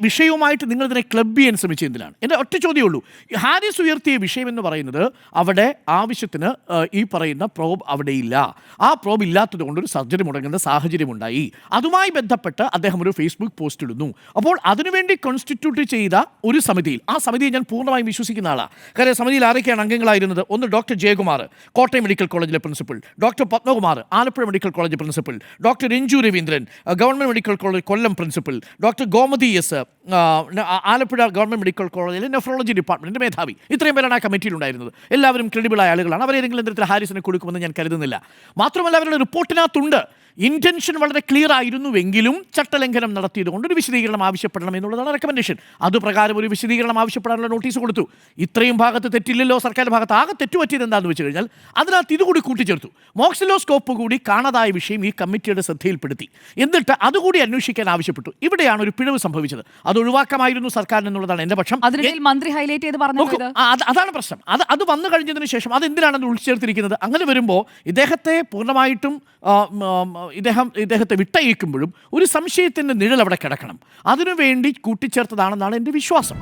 വിഷയവുമായിട്ട് നിങ്ങൾ ഇതിനെ ക്ലബ് ചെയ്യാൻ ശ്രമിച്ചത് എന്തിനാണ്? എൻ്റെ ഒറ്റ ചോദ്യമേ ഉള്ളൂ. ഹാരിസ് ഉയർത്തിയ വിഷയം എന്ന് പറയുന്നത് അവിടെ ആവശ്യത്തിന് ഈ പറയുന്ന പ്രോബ് അവിടെയില്ല. ആ പ്രോബ് ഇല്ലാത്തത് കൊണ്ടൊരു സർജറി മുടങ്ങുന്ന സാഹചര്യമുണ്ടായി. അതുമായി ബന്ധപ്പെട്ട് അദ്ദേഹം ഒരു ഫേസ്ബുക്ക് പോസ്റ്റ് ഇടുന്നു. അപ്പോൾ അതിനുവേണ്ടി കോൺസ്റ്റിറ്റ്യൂട്ട് ചെയ്ത ഒരു സമിതിയിൽ, ആ സമിതിയെ ഞാൻ പൂർണ്ണമായും വിശ്വസിക്കുന്ന ആളാണ്. കാരണം സമിതിയിൽ ആരൊക്കെയാണ് അംഗങ്ങളായിരുന്നത്? ഒന്ന് ഡോക്ടർ ജയകുമാർ, കോട്ടയം മെഡിക്കൽ കോളേജിലെ principal; doctor Padmakumar, Alappuzha medical college principal; doctor Ranju Raveendran, government medical college Kollam principal; doctor Gomathi S, Alappuzha government medical കോളേജിലെ നെഫ്രോളജി ഡിപ്പാർട്ട്മെൻറ്റിൻ്റെ മേധാവി. ഇത്രയും പേരാണ് ആ കമ്മിറ്റിയിലുണ്ടായിരുന്നത്. എല്ലാവരും ക്രെഡിബിളായ ആളുകളാണ്. അവരേതെങ്കിലും തരത്തിൽ ഹാരിസിനെ കൊടുക്കുമെന്ന് ഞാൻ കരുതുന്നില്ല. മാത്രമല്ല, അവരുടെ റിപ്പോർട്ടിനകത്തുണ്ട് ഇൻറ്റൻഷൻ വളരെ ക്ലിയർ ആയിരുന്നുവെങ്കിലും ചട്ടലംഘനം നടത്തിയതുകൊണ്ട് ഒരു വിശദീകരണം ആവശ്യപ്പെടണം എന്നുള്ളതാണ് റെക്കമെൻഡേഷൻ. അതുപ്രകാരം ഒരു വിശദീകരണം ആവശ്യപ്പെടാനുള്ള നോട്ടീസ് കൊടുത്തു. ഇത്രയും ഭാഗത്ത് തെറ്റില്ലല്ലോ സർക്കാരിൻ്റെ ഭാഗത്ത്. ആകെ തെറ്റുപറ്റിയത് എന്താണെന്ന് വെച്ച് കഴിഞ്ഞാൽ അതിനകത്ത് ഇതുകൂടി കൂട്ടിച്ചേർത്തു. മോക്സിലോസ്കോപ്പ് കൂടി കാണാതായ വിഷയം ഈ കമ്മിറ്റിയുടെ ശ്രദ്ധയിൽപ്പെടുത്തി. എന്നിട്ട് അതുകൂടി അന്വേഷിക്കാൻ ആവശ്യപ്പെട്ടു. ഇവിടെയാണ് ഒരു പിഴവ് സംഭവിച്ചത്. അത് ഒഴിവാക്കാമായിരുന്നു സർക്കാരിന് എന്നുള്ളതാണ് എൻ്റെ പക്ഷം. മന്ത്രി ഹൈലൈറ്റ് ചെയ്ത് പറഞ്ഞു അതാണ് പ്രശ്നം. അത് വന്നു കഴിഞ്ഞതിന് ശേഷം അതെന്തിനാണെന്ന് ഉൾച്ചേർത്തിരിക്കുന്നത്? അങ്ങനെ വരുമ്പോൾ ഇദ്ദേഹത്തെ പൂർണ്ണമായിട്ടും ഇദ്ദേഹത്തെ വിട്ടയക്കുമ്പോഴും ഒരു സംശയത്തിൻ്റെ നിഴൽ അവിടെ കിടക്കണം. അതിനുവേണ്ടി കൂട്ടിച്ചേർത്തതാണെന്നാണ് എൻ്റെ വിശ്വാസം.